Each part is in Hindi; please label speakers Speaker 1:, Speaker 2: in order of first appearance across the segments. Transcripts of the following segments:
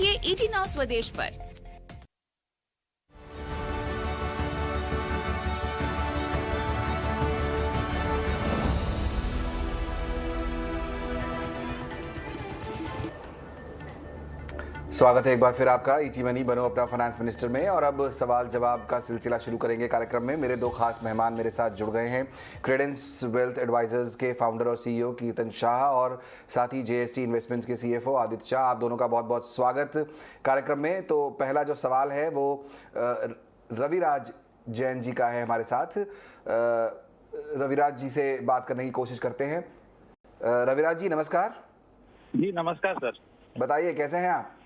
Speaker 1: देखिए ET Now स्वदेश पर।
Speaker 2: स्वागत है एक बार फिर आपका ईटी मनी बनो अपना फाइनेंस मिनिस्टर में। और अब सवाल जवाब का सिलसिला शुरू करेंगे कार्यक्रम में। मेरे दो खास मेहमान मेरे साथ जुड़ गए हैं, क्रेडेंस वेल्थ एडवाइजर्स के फाउंडर और सीईओ कीर्तन शाह और साथ ही जेएसटी इन्वेस्टमेंट्स के सीएफओ आदित्य शाह। आप दोनों का बहुत बहुत स्वागत कार्यक्रम में। तो पहला जो सवाल है वो रविराज जैन जी का है हमारे साथ। रविराज जी से बात करने की कोशिश करते हैं। रविराज जी नमस्कार।
Speaker 3: जी नमस्कार सर।
Speaker 2: बताइए कैसे हैं आप?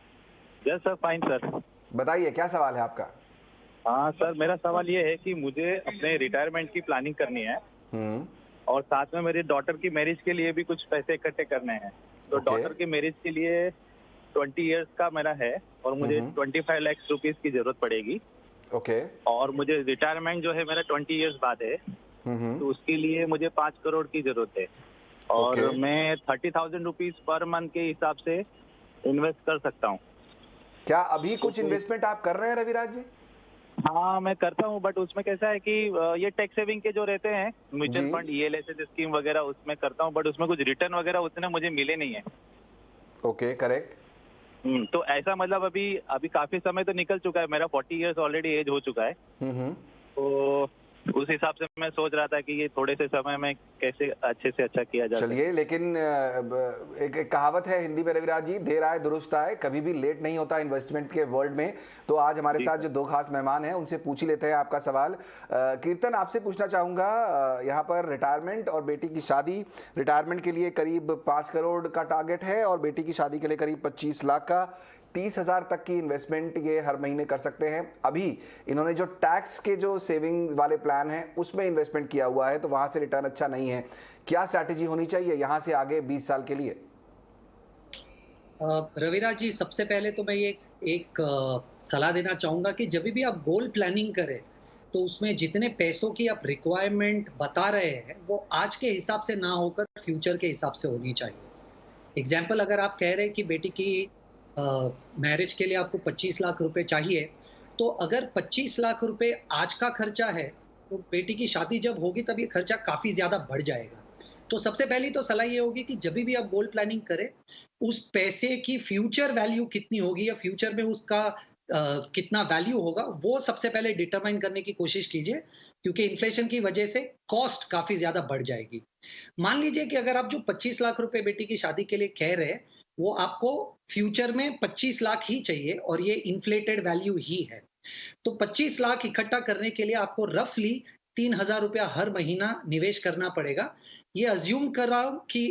Speaker 3: Yes sir, fine sir.
Speaker 2: बताइए क्या सवाल है आपका?
Speaker 3: हाँ सर, मेरा सवाल ये है कि मुझे अपने रिटायरमेंट की प्लानिंग करनी है और साथ में मेरी डॉटर की मैरिज के लिए भी कुछ पैसे इकट्ठे करने हैं। तो डॉटर की मैरिज के लिए 20 इयर्स का मेरा है और मुझे 25 लाख रुपीस की जरूरत पड़ेगी।
Speaker 2: ओके।
Speaker 3: और मुझे रिटायरमेंट जो है मेरा 20 इयर्स बाद है, तो उसके लिए मुझे 5 करोड़ की जरूरत है और मैं 30,000 रुपीज पर मंथ के हिसाब से इन्वेस्ट कर सकता हूँ।
Speaker 2: क्या अभी कुछ इन्वेस्टमेंट आप कर रहे हैं रविराज जी?
Speaker 3: हाँ मैं करता हूँ, बट उसमें कैसा है कि ये टैक्स सेविंग के जो रहते हैं म्यूचुअल फंड, ELSS स्कीम वगैरह, उसमें करता हूँ, बट उसमें कुछ रिटर्न वगैरह उतने मुझे मिले नहीं है।
Speaker 2: Okay, correct.
Speaker 3: तो ऐसा मतलब अभी काफी समय तो निकल चुका है, मेरा 40 इयर्स ऑलरेडी एज हो चुका है। तो उस हिसाब से मैं सोच रहा था कि ये थोड़े से समय में कैसे अच्छे से अच्छा किया जाए।
Speaker 2: चलिए, लेकिन एक कहावत है हिंदी में रविराज जी, देर आए दुरुस्त आए, कभी भी लेट नहीं होता इन्वेस्टमेंट के वर्ल्ड में। तो आज हमारे साथ जो दो खास मेहमान हैं उनसे पूछ ही लेते हैं आपका सवाल। कीर्तन, आपसे पूछना चाहूंगा, यहाँ पर रिटायरमेंट और बेटी की शादी। रिटायरमेंट के लिए करीब 5 करोड़ का टारगेट है और बेटी की शादी के लिए करीब 25 लाख का। 30,000 तक की इन्वेस्टमेंट ये हर महीने कर सकते हैं। अभी इन्होंने जो टैक्स के जो सेविंग वाले प्लान हैं उसमें इन्वेस्टमेंट किया हुआ है, तो वहां से रिटर्न अच्छा नहीं है। क्या स्ट्रैटेजी होनी चाहिए यहां से आगे 20 साल के लिए?
Speaker 4: रविराज जी, सबसे पहले तो मैं ये एक सलाह देना चाहूँगा कि जब भी आप गोल प्लानिंग करें तो उसमें जितने पैसों की आप रिक्वायरमेंट बता रहे हैं वो आज के हिसाब से ना होकर फ्यूचर के हिसाब से होनी चाहिए। एग्जाम्पल, अगर आप कह रहे हैं कि बेटी की मैरिज के लिए आपको 25 लाख रुपए चाहिए, तो अगर 25 लाख रुपए आज का खर्चा है तो बेटी की शादी जब होगी तब ये खर्चा काफ़ी ज़्यादा बढ़ जाएगा। तो सबसे पहली तो सलाह ये होगी कि जब भी आप गोल प्लानिंग करें, उस पैसे की फ्यूचर वैल्यू कितनी होगी या फ्यूचर में उसका कितना वैल्यू होगा, वो सबसे पहले डिटरमाइन करने की कोशिश कीजिए, क्योंकि इन्फ्लेशन की वजह से कॉस्ट काफ़ी ज़्यादा बढ़ जाएगी। मान लीजिए कि अगर आप जो 25 लाख रुपए बेटी की शादी के लिए कह रहे हैं, वो आपको फ्यूचर में 25 लाख ही चाहिए और ये इन्फ्लेटेड वैल्यू ही है। तो 25 लाख इकट्ठा करने के लिए आपको रफली 3,000 रुपया हर महीना निवेश करना पड़ेगा। ये अज्यूम कर रहा हूँ कि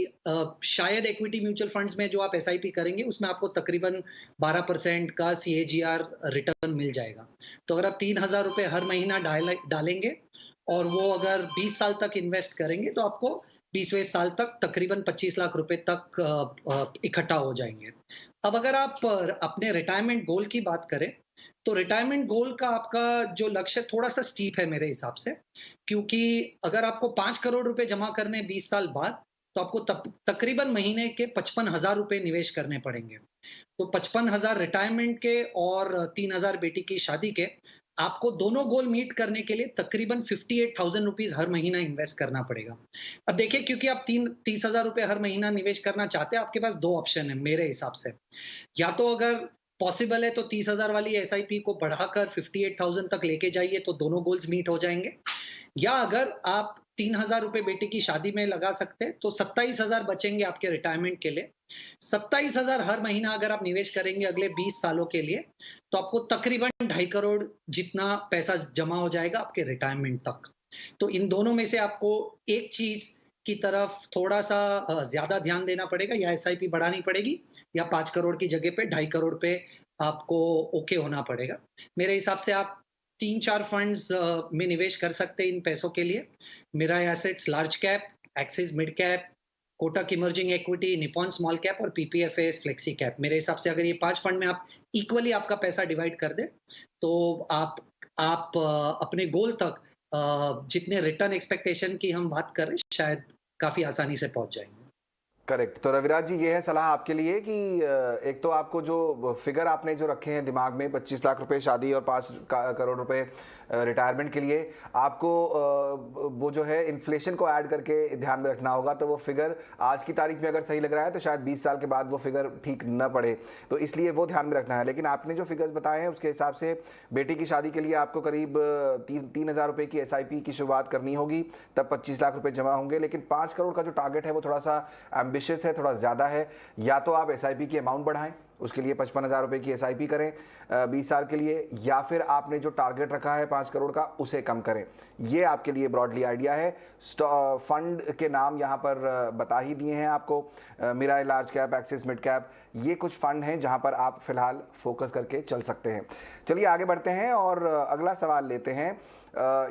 Speaker 4: शायद इक्विटी म्यूचुअल फंड्स में जो आप एसआईपी करेंगे उसमें आपको तकरीबन 12% का सीएजीआर रिटर्न मिल जाएगा। तो अगर आप 3,000 रुपये हर महीना डालेंगे और वो अगर 20 साल तक इन्वेस्ट करेंगे तो आपको 20वें साल तक तकरीबन 25 लाख रुपए तक इकट्ठा हो जाएंगे। अब अगर आप अपने रिटायरमेंट गोल की बात करें तो रिटायरमेंट गोल का आपका जो लक्ष्य थोड़ा सा स्टीप है मेरे हिसाब से, क्योंकि अगर आपको 5 करोड़ रुपए जमा करने 20 साल बाद, तो आपको तकरीबन महीने के 55,000 रुपए निवेश करने पड़ेंगे। तो 55,000 रिटायरमेंट के और 3,000 बेटी की शादी के, आपको दोनों गोल मीट करने के लिए तकरीबन 58,000 रुपीज हर महीना इन्वेस्ट करना पड़ेगा। अब देखिए, क्योंकि आप 30,000 रुपए हर महीना निवेश करना चाहते हैं, आपके पास 2 ऑप्शन है मेरे हिसाब से। या तो अगर पॉसिबल है तो 30,000 वाली एसआईपी को बढ़ाकर 58,000 तक लेके जाइए, तो दोनों गोल्स मीट हो जाएंगे। या अगर आप 3,000 रुपए बेटी की शादी में लगा सकते हैं तो 27,000 बचेंगे आपके रिटायरमेंट के लिए। 27,000 हर महीना अगर आप निवेश करेंगे अगले 20 सालों के लिए, तो आपको तकरीबन 2.5 करोड़ जितना पैसा जमा हो जाएगा आपके रिटायरमेंट तक। तो इन दोनों में से आपको एक चीज की तरफ थोड़ा सा ज्यादा ध्यान देना पड़ेगा, या एसआईपी बढ़ानी पड़ेगी, या 5 करोड़ की जगह पे 2.5 करोड़ पे आपको ओके होना पड़ेगा। मेरे हिसाब से आप 3-4 फंड्स में निवेश कर सकते हैं इन पैसों के लिए। मेरा assets large cap, Axis mid cap, Kotak emerging equity, Nippon small cap और पीपीएफएस फ्लेक्सी कैप। मेरे हिसाब से अगर ये 5 फंड में आप इक्वली आपका पैसा डिवाइड कर दें, तो आप अपने गोल तक जितने रिटर्न एक्सपेक्टेशन की हम बात करें, शायद काफी आसानी से पहुंच जाएंगे।
Speaker 2: करेक्ट। तो रविराज जी, ये है सलाह आपके लिए कि एक तो आपको जो फिगर आपने जो रखे हैं दिमाग में, 25 लाख रुपए शादी और 5 करोड़ रुपए रिटायरमेंट के लिए, आपको वो जो है इन्फ्लेशन को ऐड करके ध्यान में रखना होगा। तो वो फिगर आज की तारीख में अगर सही लग रहा है तो शायद 20 साल के बाद वो फिगर ठीक न पड़े, तो इसलिए वो ध्यान में रखना है। लेकिन आपने जो फिगर्स बताए हैं उसके हिसाब से बेटी की शादी के लिए आपको करीब 3,000 रुपए की SIP की शुरुआत करनी होगी, तब 25 लाख रुपए जमा होंगे। लेकिन 5 करोड़ का जो टारगेट है वो थोड़ा सा एम्बिशियस है, थोड़ा ज़्यादा है। या तो आप SIP की अमाउंट बढ़ाएं, उसके लिए 55,000 रुपए की SIP करें 20 साल के लिए, या फिर आपने जो टारगेट रखा है 5 करोड़ का उसे कम करें। ये आपके लिए ब्रॉडली आइडिया है। फंड के नाम यहाँ पर बता ही दिए हैं आपको, Mirae large cap, Axis mid cap, ये कुछ फंड हैं जहाँ पर आप फिलहाल फोकस करके चल सकते हैं। चलिए आगे बढ़ते हैं और अगला सवाल लेते हैं।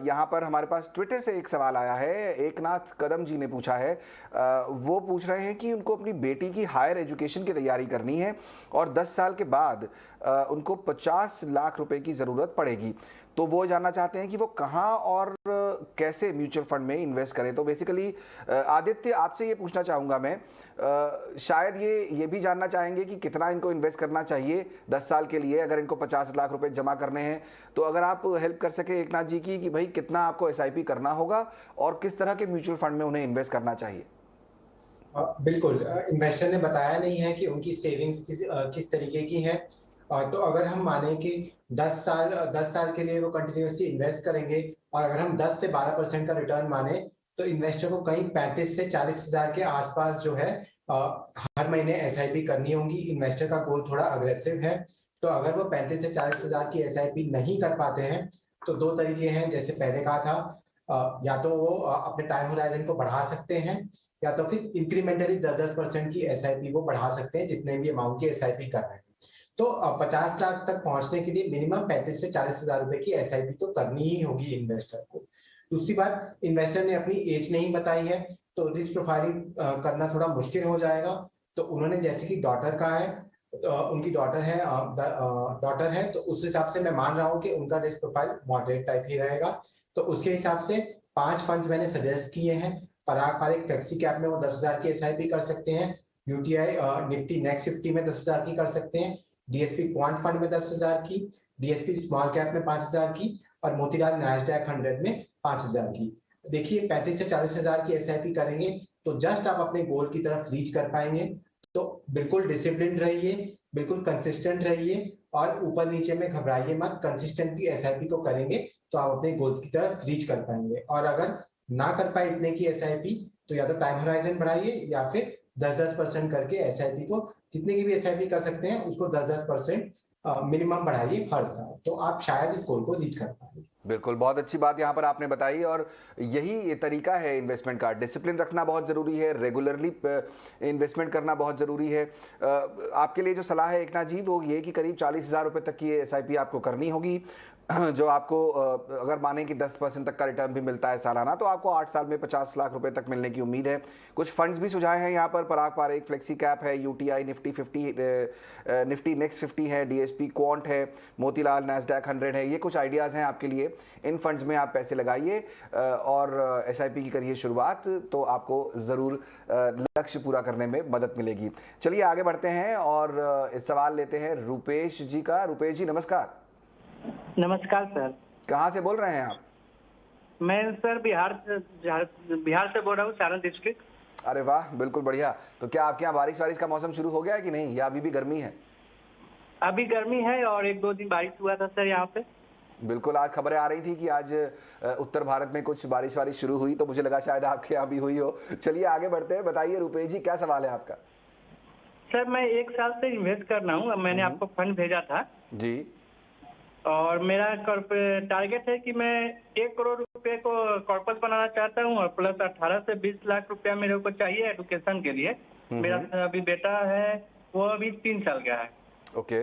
Speaker 2: यहाँ पर हमारे पास ट्विटर से एक सवाल आया है, एकनाथ कदम जी ने पूछा है। वो पूछ रहे हैं कि उनको अपनी बेटी की हायर एजुकेशन की तैयारी करनी है और 10 साल के बाद उनको 50 लाख रुपए की ज़रूरत पड़ेगी। तो वो जानना चाहते हैं कि वो कहाँ और कैसे म्यूचुअल फंड में इन्वेस्ट करें। तो बेसिकली आदित्य, आपसे ये पूछना चाहूँगा मैं, शायद ये भी जानना चाहेंगे कि कितना इनको इन्वेस्ट करना चाहिए 10 साल के लिए, अगर इनको 50 लाख रुपए जमा करने हैं। तो अगर आप हेल्प कर सके एकनाथ जी की कि भाई कितना आपको SIP करना होगा और किस तरह के म्यूचुअल फंड में उन्हें इन्वेस्ट करना चाहिए।
Speaker 1: बिल्कुल, इन्वेस्टर ने बताया नहीं है कि उनकी सेविंग्स किस तरीके की है। तो अगर हम माने कि 10 साल के लिए वो कंटिन्यूसली इन्वेस्ट करेंगे और अगर हम 10 से 12% का रिटर्न माने तो इन्वेस्टर को कहीं 35 से 40 हजार के आसपास जो है हर महीने SIP करनी होगी। इन्वेस्टर का गोल थोड़ा अग्रेसिव है, तो अगर वो 35 से 40 हजार की SIP नहीं कर पाते हैं तो 2 तरीके हैं, जैसे पहले कहा था, या तो वो अपने टाइम होराइजन को बढ़ा सकते हैं या तो फिर इंक्रीमेंटली 10% की SIP वो बढ़ा सकते हैं, जितने भी अमाउंट की SIP कर रहे हैं। तो 50 लाख तक पहुंचने के लिए मिनिमम 35 से 40 हजार रुपए की SIP तो करनी ही होगी इन्वेस्टर को। दूसरी बात, इन्वेस्टर ने अपनी एज नहीं बताई है तो रिस्क प्रोफाइलिंग करना थोड़ा मुश्किल हो जाएगा। तो उन्होंने जैसे कि डॉटर का है, उनकी डॉटर है तो उस हिसाब से मैं मान रहा हूँ कि उनका रिस्क प्रोफाइल मॉडरेट टाइप ही रहेगा। तो उसके हिसाब से 5 फंड्स मैंने सजेस्ट किए हैं। पराग पारिक फ्लेक्सी कैप में वो 10,000 की SIP कर सकते हैं, UTI निफ्टी नेक्स्ट 50 में 10,000 की कर सकते हैं, DSP क्वांट फंड में 10,000 की, DSP स्मॉल कैप में 5,000 की और मोतीलाल नैस्डैक 100 में 5,000 की। देखिए 35 से 40 हजार की SIP करेंगे तो जस्ट आप अपने गोल की तरफ रीच कर पाएंगे। तो बिल्कुल डिसिप्लिन रहिए, बिल्कुल कंसिस्टेंट रहिए और ऊपर नीचे में घबराइए मत। कंसिस्टेंटली SIP को करेंगे तो आप अपने गोल्स की तरफ रीच कर पाएंगे। और अगर ना कर पाए इतने की SIP तो या तो टाइम होराइजन बढ़ाइए या फिर 10% करके SIP को, जितने की भी SIP कर सकते हैं उसको 10% मिनिमम बढ़ाइए हर साल, तो आप शायद इस गोल को रीच कर पाएंगे।
Speaker 2: बिल्कुल, बहुत अच्छी बात यहाँ पर आपने बताई और यही ये तरीका है इन्वेस्टमेंट का। डिसिप्लिन रखना बहुत ज़रूरी है, रेगुलरली इन्वेस्टमेंट करना बहुत ज़रूरी है। आपके लिए जो सलाह है एकनाथ जी वो ये कि करीब 40,000 रुपये तक की SIP आपको करनी होगी, जो आपको अगर माने कि 10% तक का रिटर्न भी मिलता है सालाना, तो आपको 8 साल में 50 लाख रुपए तक मिलने की उम्मीद है। कुछ फंड्स भी सुझाए हैं यहाँ पर, पराग पारिक फ्लेक्सी कैप है, UTI निफ्टी 50, निफ्टी नेक्स्ट 50 है, DSP क्वांट है, मोतीलाल नैस्डैक 100 है। ये कुछ आइडियाज़ हैं आपके लिए। इन फंड्स में आप पैसे लगाइए और SIP की करिए शुरुआत, तो आपको ज़रूर लक्ष्य पूरा करने में मदद मिलेगी। चलिए आगे बढ़ते हैं और सवाल लेते हैं रुपेश जी का। रुपेश जी नमस्कार।
Speaker 5: नमस्कार सर।
Speaker 2: कहाँ से बोल रहे हैं आप?
Speaker 5: मैं सर बिहार से बोल रहा हूँ, सारण डिस्ट्रिक्ट।
Speaker 2: अरे वाह, बिल्कुल बढ़िया। तो क्या आपके यहाँ बारिश का मौसम शुरू हो गया है कि नहीं, या अभी भी गर्मी है?
Speaker 5: अभी गर्मी है और 1-2 दिन बारिश हुआ था सर यहाँ पे।
Speaker 2: बिल्कुल, आज खबरें आ रही थी कि आज उत्तर भारत में कुछ बारिश शुरू हुई, तो मुझे लगा शायद आपके यहाँ भी हुई हो। चलिए आगे बढ़ते हैं, बताइए रुपेश जी क्या सवाल है आपका?
Speaker 5: सर मैं 1 साल से इन्वेस्ट कर रहा हूँ। मैंने आपको फंड भेजा था
Speaker 2: जी,
Speaker 5: और मेरा टारगेट है कि मैं 1 करोड़ रुपए को कॉर्पस बनाना चाहता हूँ और प्लस 18 से 20 लाख रुपया मेरे को चाहिए एजुकेशन के लिए। मेरा अभी बेटा है वो अभी 3 साल का है।
Speaker 2: ओके।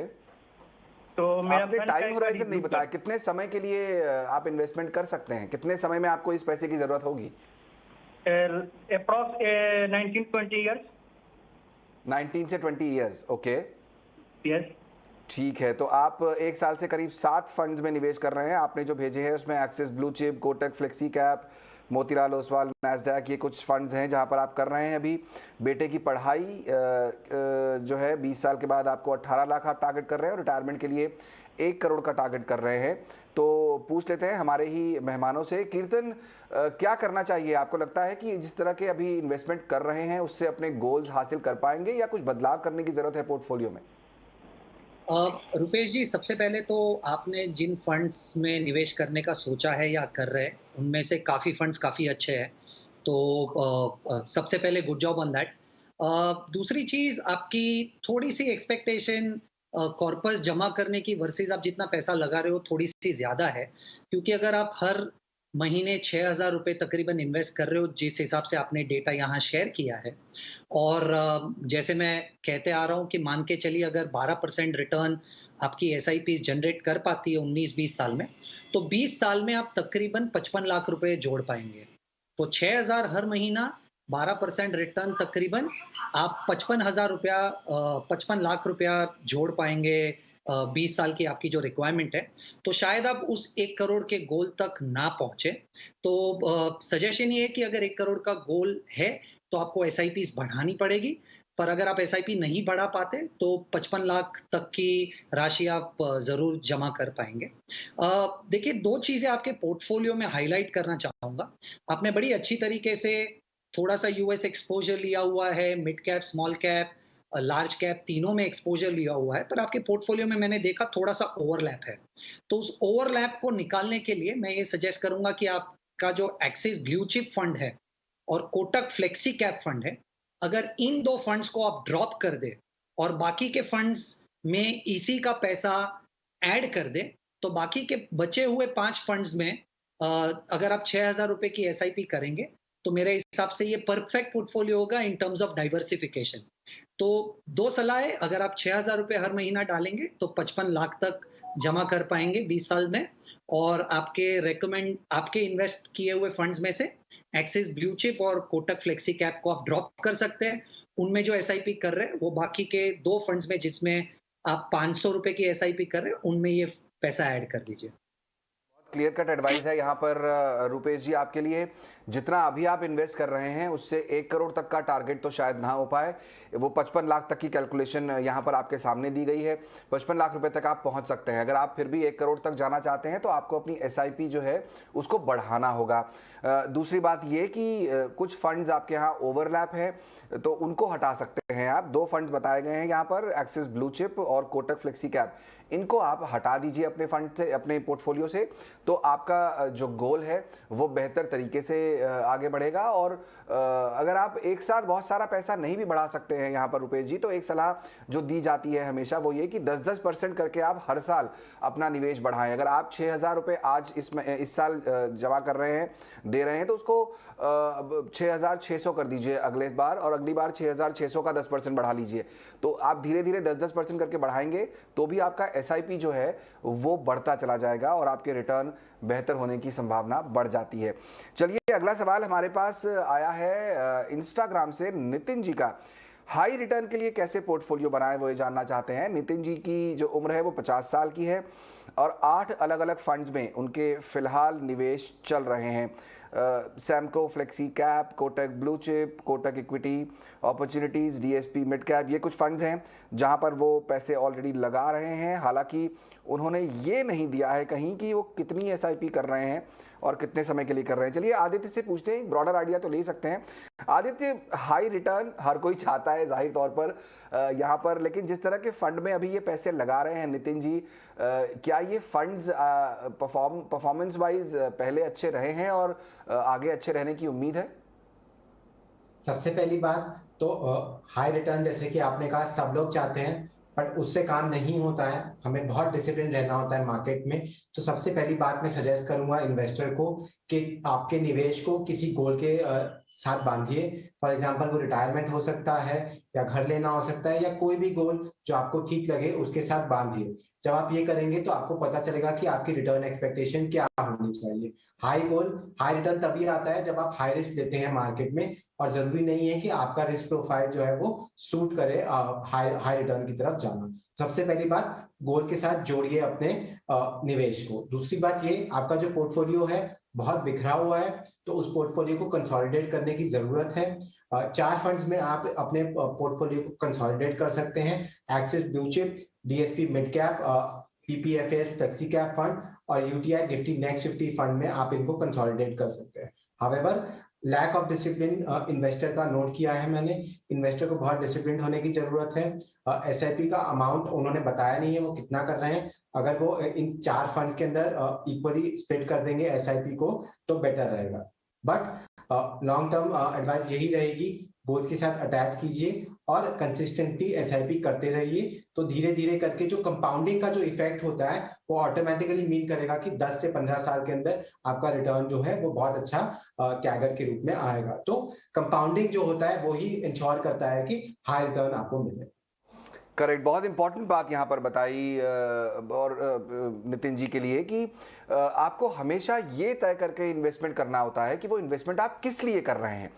Speaker 5: तो मेरा
Speaker 2: आपने टाइम होराइजन नहीं बताया, कितने समय के लिए आप इन्वेस्टमेंट कर सकते हैं? कितने समय में आपको इस पैसे की जरूरत होगी?
Speaker 5: Approx 19-20 years.
Speaker 2: 19 से 20 ईयर्स, ओके।
Speaker 5: यस।
Speaker 2: ठीक है, तो आप 1 साल से करीब 7 फंड्स में निवेश कर रहे हैं। आपने जो भेजे हैं उसमें axis blue chip, Kotak flexi cap, Motilal Oswal, Nasdaq, ये कुछ फंड्स हैं जहां पर आप कर रहे हैं अभी। बेटे की पढ़ाई जो है 20 साल के बाद आपको 18 लाख आप टारगेट कर रहे हैं और रिटायरमेंट के लिए 1 करोड़ का टारगेट कर रहे हैं। तो पूछ लेते हैं हमारे ही मेहमानों से, कीर्तन क्या करना चाहिए? आपको लगता है कि जिस तरह के अभी इन्वेस्टमेंट कर रहे हैं उससे अपने गोल्स हासिल कर पाएंगे या कुछ बदलाव करने की जरूरत है पोर्टफोलियो में?
Speaker 4: रुपेश जी, सबसे पहले तो आपने जिन फंड्स में निवेश करने का सोचा है या कर रहे हैं, उनमें से काफ़ी फंड्स काफ़ी अच्छे हैं। तो सबसे पहले गुड जॉब ऑन दैट। दूसरी चीज़, आपकी थोड़ी-सी एक्सपेक्टेशन कॉर्पस जमा करने की वर्सेस आप जितना पैसा लगा रहे हो, थोड़ी-सी ज़्यादा है। क्योंकि अगर आप हर महीने ₹6000 तकरीबन इन्वेस्ट कर रहे हो, जिस हिसाब से आपने डेटा यहाँ शेयर किया है, और जैसे मैं कहते आ रहा हूँ कि मान के चलिए अगर 12% रिटर्न आपकी एसआईपी जनरेट कर पाती है 19-20 साल में, तो 20 साल में आप तकरीबन 55 लाख रुपए जोड़ पाएंगे। तो 6000 हर महीना, 12% रिटर्न, तकरीबन आप 55 लाख रुपया जोड़ पाएंगे 20 साल की आपकी जो रिक्वायरमेंट है। तो शायद आप उस 1 करोड़ के गोल तक ना पहुंचे। तो सजेशन ये है कि अगर 1 करोड़ का गोल है तो आपको एसआईपीज बढ़ानी पड़ेगी, पर अगर आप एसआईपी नहीं बढ़ा पाते तो 55 लाख तक की राशि आप ज़रूर जमा कर पाएँगे। देखिए, 2 चीज़ें आपके पोर्टफोलियो में हाइलाइट करना चाहूँगा। आपने बड़ी अच्छी तरीके से थोड़ा-सा यूएस एक्सपोज़र लिया हुआ है, mid cap, small cap, large cap, तीनों में एक्सपोज़र लिया हुआ है, पर आपके पोर्टफोलियो में मैंने देखा थोड़ा-सा ओवरलैप है। तो उस ओवरलैप को निकालने के लिए मैं ये सजेस्ट करूँगा कि आपका जो एक्सिस ब्लू चिप फंड है और कोटक फ्लेक्सी कैप फंड है, अगर इन 2 फंड्स को आप ड्रॉप कर दें और बाकी के फंड्स में इसी का पैसा ऐड कर दें, तो बाकी के बचे हुए 5 फंड्स में अगर आप ₹6000 की एसआईपी करेंगे, तो मेरे हिसाब से ये परफेक्ट पोर्टफोलियो होगा इन टर्म्स ऑफ डाइवर्सिफिकेशन। तो 2 सलाहें, अगर आप ₹6000 हर महीना डालेंगे, तो 55 लाख तक जमा कर पाएँगे 20 साल में, और आपके इन्वेस्ट किए हुए फंड्स में से एक्सिस ब्लू चिप और कोटक फ्लेक्सी कैप को आप ड्रॉप कर सकते हैं। उनमें जो एसआईपी कर रहे हैं, वो बाकी के 2 फंड्स में जिसमें आप ₹500 की एसआईपी कर रहे हैं, उनमें ये पैसा ऐड कर दीजिए।
Speaker 2: क्लियर कट एडवाइस है यहाँ पर रुपेश जी आपके लिए। जितना अभी आप इन्वेस्ट कर रहे हैं उससे 1 करोड़ तक का टारगेट तो शायद ना हो पाए। वो 55 लाख तक की कैलकुलेशन यहाँ पर आपके सामने दी गई है। 55 लाख रुपए तक आप पहुँच सकते हैं। अगर आप फिर भी 1 करोड़ तक जाना चाहते हैं तो आपको अपनी एसआईपी जो है उसको बढ़ाना होगा। दूसरी बात ये कि कुछ फंड्स आपके यहाँ ओवरलैप है तो उनको हटा सकते हैं आप। 2 फंड्स बताए गए हैं यहाँ पर, एक्सिस ब्लू चिप और कोटक फ्लेक्सी कैप। इनको आप हटा दीजिए अपने फंड से, अपने पोर्टफोलियो से, तो आपका जो गोल है वो बेहतर तरीके से आगे बढ़ेगा। और अगर आप एक साथ बहुत सारा पैसा नहीं भी बढ़ा सकते हैं यहाँ पर रुपेश जी, तो एक सलाह जो दी जाती है हमेशा वो ये कि 10-10% करके आप हर साल अपना निवेश बढ़ाएं। अगर आप ₹6000 आज इस साल जमा कर रहे हैं, दे रहे हैं, तो उसको 6600 कर दीजिए अगले बार, और अगली बार 6600 का 10% बढ़ा लीजिए। तो आप धीरे धीरे 10-10% करके बढ़ाएंगे तो भी आपका एसआईपी जो है वो बढ़ता चला जाएगा और आपके रिटर्न बेहतर होने की संभावना बढ़ जाती है। चलिए, अगला सवाल हमारे पास आया है इंस्टाग्राम से नितिन जी का। हाई रिटर्न के लिए कैसे पोर्टफोलियो बनाएं, वो ये जानना चाहते हैं। नितिन जी की जो उम्र है वो 50 साल की है और 8 अलग अलग फंड्स में उनके फिलहाल निवेश चल रहे हैं। Samco flexi cap, Kotak blue chip, Kotak equity opportunities, DSP mid cap, ये कुछ फंड्स हैं जहां पर वो पैसे ऑलरेडी लगा रहे हैं। हालांकि उन्होंने ये नहीं दिया है कहीं कि वो कितनी एसआईपी कर रहे हैं और कितने समय के लिए कर रहे हैं। चलिए आदित्य से पूछते हैं, ब्रॉडर आइडिया तो ले सकते हैं। आदित्य, हाई रिटर्न हर कोई चाहता है जाहिर तौर पर यहाँ पर, लेकिन जिस तरह के फंड में अभी ये पैसे लगा रहे हैं नितिन जी, क्या ये फंड्स परफॉर्मेंस वाइज पहले अच्छे रहे हैं और आगे अच्छे रहने की उम्मीद है?
Speaker 1: सबसे पहली बात तो हाई रिटर्न, जैसे कि आपने कहा, सब लोग चाहते हैं, बट उससे काम नहीं होता है। हमें बहुत डिसिप्लिन रहना होता है मार्केट में। तो सबसे पहली बात मैं सजेस्ट करूंगा इन्वेस्टर को कि आपके निवेश को किसी गोल के साथ बांधिए। फॉर एग्जांपल, वो रिटायरमेंट हो सकता है या घर लेना हो सकता है, या कोई भी गोल जो आपको ठीक लगे उसके साथ बांधिए। जब आप ये करेंगे तो आपको पता चलेगा कि आपकी रिटर्न एक्सपेक्टेशन क्या होनी चाहिए। हाई रिटर्न तभी आता है जब आप हाई रिस्क लेते हैं मार्केट में, और जरूरी नहीं है कि आपका रिस्क प्रोफाइल जो है वो सूट करे हाई रिटर्न की तरफ जाना। सबसे पहली बात, गोल के साथ जोड़िए अपने निवेश को। दूसरी बात ये, आपका जो पोर्टफोलियो है बहुत बिखरा हुआ है, तो उस पोर्टफोलियो को कंसोलिडेट करने की जरूरत है। 4 फंड्स में आप अपने पोर्टफोलियो को कंसोलिडेट कर सकते हैं। Axis blue chip, DSP mid cap, PPFAS flexi cap fund और यूटीआई निफ्टी नेक्स्ट 50 फंड में आप इनको कंसोलिडेट कर सकते हैं। However, lack of discipline investor का नोट किया है मैंने। इन्वेस्टर को बहुत डिसिप्लिन होने की जरूरत है। एसआईपी का अमाउंट उन्होंने बताया नहीं है वो कितना कर रहे हैं। अगर वो इन 4 फंड्स के अंदर इक्वली स्प्लिट कर देंगे एसआईपी को तो बेटर रहेगा। बट लॉन्ग टर्म एडवाइस यही रहेगी, गोल्स के साथ अटैच कीजिए और कंसिस्टेंटली एसआईपी करते रहिए। तो धीरे धीरे करके जो कंपाउंडिंग का जो इफेक्ट होता है वो ऑटोमेटिकली मीन करेगा कि 10 से 15 साल के अंदर आपका रिटर्न जो है वो बहुत अच्छा कैगर के रूप में आएगा। तो कंपाउंडिंग जो होता है वो ही इंश्योर करता है कि हाई रिटर्न आपको मिले।
Speaker 2: करेक्ट, बहुत इंपॉर्टेंट बात यहाँ पर बताई और नितिन जी के लिए कि आपको हमेशा ये तय करके इन्वेस्टमेंट करना होता है कि वो इन्वेस्टमेंट आप किस लिए कर रहे हैं।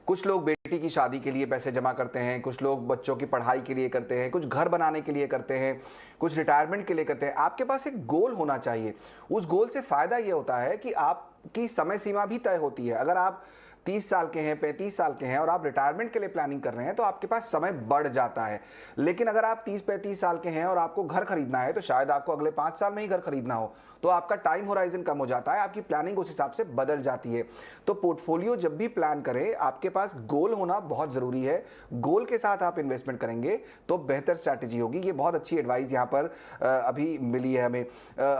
Speaker 2: कुछ लोग बेटी की शादी के लिए पैसे जमा करते हैं, कुछ लोग बच्चों की पढ़ाई के लिए करते हैं, कुछ घर बनाने के लिए करते हैं, कुछ रिटायरमेंट के लिए करते हैं। आपके पास एक गोल होना चाहिए। उस गोल से फायदा ये होता है कि आपकी समय सीमा भी तय होती है। अगर आप 30 साल के हैं, 35 साल के हैं और आप रिटायरमेंट के लिए प्लानिंग कर रहे हैं तो आपके पास समय बढ़ जाता है। लेकिन अगर आप 30-35 साल के हैं और आपको घर खरीदना है तो शायद आपको अगले 5 साल में ही घर खरीदना हो, तो आपका टाइम होराइजन कम हो जाता है, आपकी प्लानिंग उस हिसाब से बदल जाती है। तो पोर्टफोलियो जब भी प्लान करें, आपके पास गोल होना बहुत जरूरी है। गोल के साथ आप इन्वेस्टमेंट करेंगे तो बेहतर स्ट्रैटेजी होगी। ये बहुत अच्छी एडवाइस यहाँ पर अभी मिली है हमें।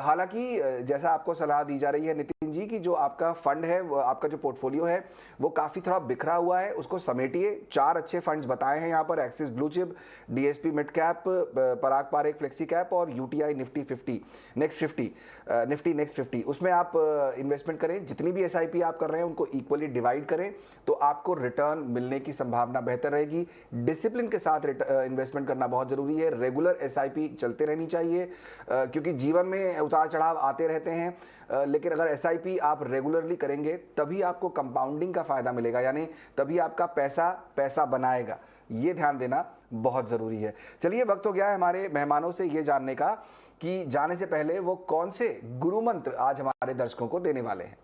Speaker 2: हालांकि जैसा आपको सलाह दी जा रही है नितिन जी की जो आपका फंड है, आपका जो पोर्टफोलियो है वो काफी थोड़ा बिखरा हुआ है, उसको समेटिए। 4 अच्छे फंड्स बताए हैं यहाँ पर, Axis blue chip, DSP mid cap, Parag Parikh flexi cap और यूटीआई निफ्टी नेक्स्ट 50। उसमें आप इन्वेस्टमेंट करें। जितनी भी एसआईपी आप कर रहे हैं उनको इक्वली डिवाइड करें तो आपको रिटर्न मिलने की संभावना बेहतर रहेगी। डिसिप्लिन के साथ इन्वेस्टमेंट करना बहुत जरूरी है। रेगुलर एसआईपी चलते रहनी चाहिए क्योंकि जीवन में उतार चढ़ाव आते रहते हैं। लेकिन अगर एसआईपी आप रेगुलरली करेंगे तभी आपको कंपाउंडिंग का फायदा मिलेगा, यानी तभी आपका पैसा बनाएगा। ये ध्यान देना बहुत जरूरी है। चलिए, वक्त हो गया है हमारे मेहमानों से ये जानने का कि जाने से पहले वो कौन से गुरु मंत्र आज हमारे दर्शकों को देने वाले हैं।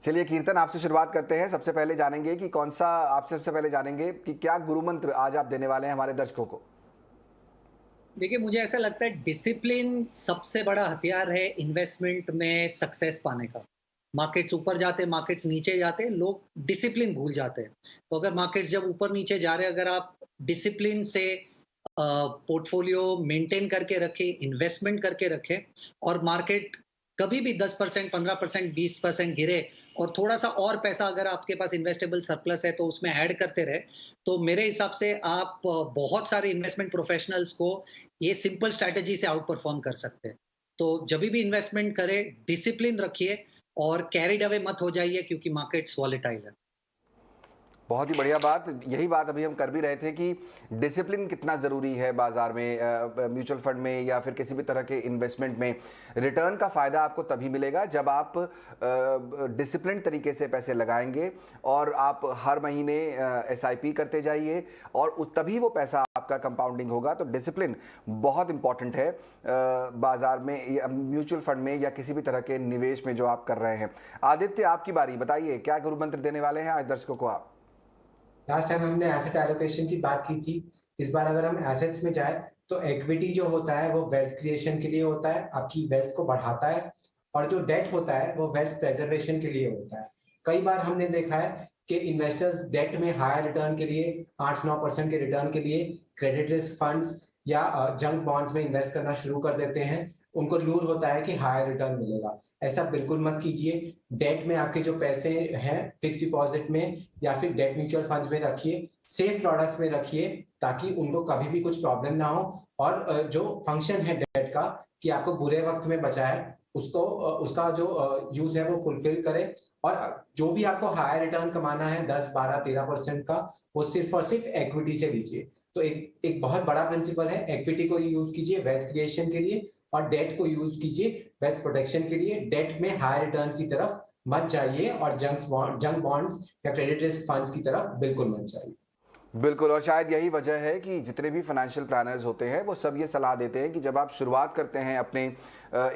Speaker 2: चलिए कीर्तन, आपसे शुरुआत करते हैं। सबसे पहले जानेंगे कि कौन सा, आपसे सबसे पहले जानेंगे कि क्या गुरु मंत्र आज आप देने वाले हैं हमारे दर्शकों को।
Speaker 4: देखिए, मुझे ऐसा लगता है डिसिप्लिन सबसे बड़ा हथियार है इन्वेस्टमेंट में सक्सेस पाने का। मार्केट्स ऊपर जाते, मार्केट्स नीचे जाते, लोग डिसिप्लिन भूल जाते हैं। तो अगर मार्केट्स जब ऊपर नीचे जा रहे हैं, अगर आप डिसिप्लिन से पोर्टफोलियो मेंटेन करके रखें, इन्वेस्टमेंट करके रखें और मार्केट कभी भी 10%, 15%, 20% गिरे और थोड़ा सा और पैसा अगर आपके पास इन्वेस्टेबल सरप्लस है तो उसमें ऐड करते रहे, तो मेरे हिसाब से आप बहुत सारे इन्वेस्टमेंट प्रोफेशनल्स को ये सिंपल स्ट्रैटेजी से आउट परफॉर्म कर सकते हैं। तो जब भी इन्वेस्टमेंट करें, डिसिप्लिन रखिए और कैरिड अवे मत हो जाइए क्योंकि मार्केट्स वॉलेटाइल है।
Speaker 2: बहुत ही बढ़िया बात, यही बात अभी हम कर भी रहे थे कि डिसिप्लिन कितना ज़रूरी है बाजार में, म्यूचुअल फंड में या फिर किसी भी तरह के इन्वेस्टमेंट में। रिटर्न का फ़ायदा आपको तभी मिलेगा जब आप डिसिप्लिन तरीके से पैसे लगाएंगे और आप हर महीने एसआईपी करते जाइए और तभी वो पैसा आपका कंपाउंडिंग होगा। तो डिसिप्लिन बहुत इंपॉर्टेंट है बाजार में, म्यूचुअल फंड में या किसी भी तरह के निवेश में जो आप कर रहे हैं। आदित्य, आपकी बारी, बताइए क्या गुरु मंत्र देने वाले हैं आज दर्शकों को आप।
Speaker 1: लास्ट टाइम हमने एसेट एलोकेशन की बात की थी। इस बार अगर हम एसेट्स में जाए तो इक्विटी जो होता है वो वेल्थ क्रिएशन के लिए होता है, आपकी वेल्थ को बढ़ाता है, और जो डेट होता है वो वेल्थ प्रेजर्वेशन के लिए होता है। कई बार हमने देखा है कि इन्वेस्टर्स डेट में हायर रिटर्न के लिए, 8-9% के रिटर्न के लिए क्रेडिट रिस्क फंड्स या जंक बॉन्ड्स में इन्वेस्ट करना शुरू कर देते हैं। उनको लूर होता है कि हायर रिटर्न मिलेगा। ऐसा बिल्कुल मत कीजिए। डेट में आपके जो पैसे हैं फिक्स डिपॉजिट में या फिर डेट म्यूचुअल फंड्स में रखिए, सेफ प्रोडक्ट्स में रखिए ताकि उनको कभी भी कुछ प्रॉब्लम ना हो। और जो फंक्शन है डेट का कि आपको बुरे वक्त में बचाए, उसका जो यूज है वो फुलफिल करे। और जो भी आपको हायर रिटर्न कमाना है 10, 12, 13% का, वो सिर्फ और सिर्फ इक्विटी से लीजिए। तो एक बहुत बड़ा प्रिंसिपल है, इक्विटी को यूज कीजिए वेल्थ क्रिएशन के लिए और डेट को यूज कीजिए वेल्थ प्रोटेक्शन के लिए। डेट में हाई रिटर्न की तरफ मत जाइए और जंक बॉन्ड्स या क्रेडिट रिस्क फंड्स की तरफ बिल्कुल मत जाइए।
Speaker 2: बिल्कुल, और शायद यही वजह है कि जितने भी फाइनेंशियल प्लानर्स होते हैं वो सब ये सलाह देते हैं कि जब आप शुरुआत करते हैं अपने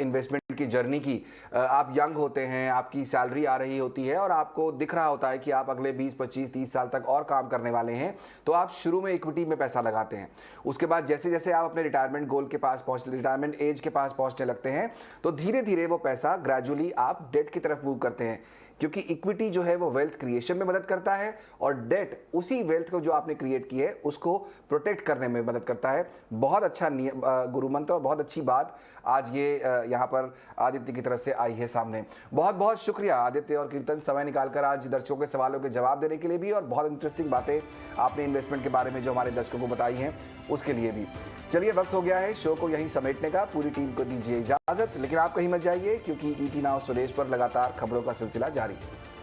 Speaker 2: इन्वेस्टमेंट की जर्नी की, आप यंग होते हैं, आपकी सैलरी आ रही होती है और आपको दिख रहा होता है कि आप अगले 20, 25, 30 साल तक और काम करने वाले हैं, तो आप शुरू में इक्विटी में पैसा लगाते हैं। उसके बाद जैसे जैसे आप अपने रिटायरमेंट गोल के पास रिटायरमेंट एज के पास पहुंचने लगते हैं, तो धीरे धीरे वो पैसा ग्रेजुअली आप डेट की तरफ मूव करते हैं, क्योंकि इक्विटी जो है वो वेल्थ क्रिएशन में मदद करता है और डेट उसी वेल्थ को जो आपने क्रिएट की है उसको प्रोटेक्ट करने में मदद करता है। बहुत अच्छा गुरु मंत्र और बहुत अच्छी बात आज ये यहाँ पर आदित्य की तरफ से आई है सामने। बहुत बहुत शुक्रिया आदित्य और कीर्तन, समय निकालकर आज दर्शकों के सवालों के जवाब देने के लिए भी, और बहुत इंटरेस्टिंग बातें आपने इन्वेस्टमेंट के बारे में जो हमारे दर्शकों को बताई हैं उसके लिए भी। चलिए, वक्त हो गया है शो को यहीं समेटने का। पूरी टीम को दीजिए इजाजत, लेकिन आप कहीं मत जाइए क्योंकि ईटी नाउ स्वदेश पर लगातार खबरों का सिलसिला जारी है।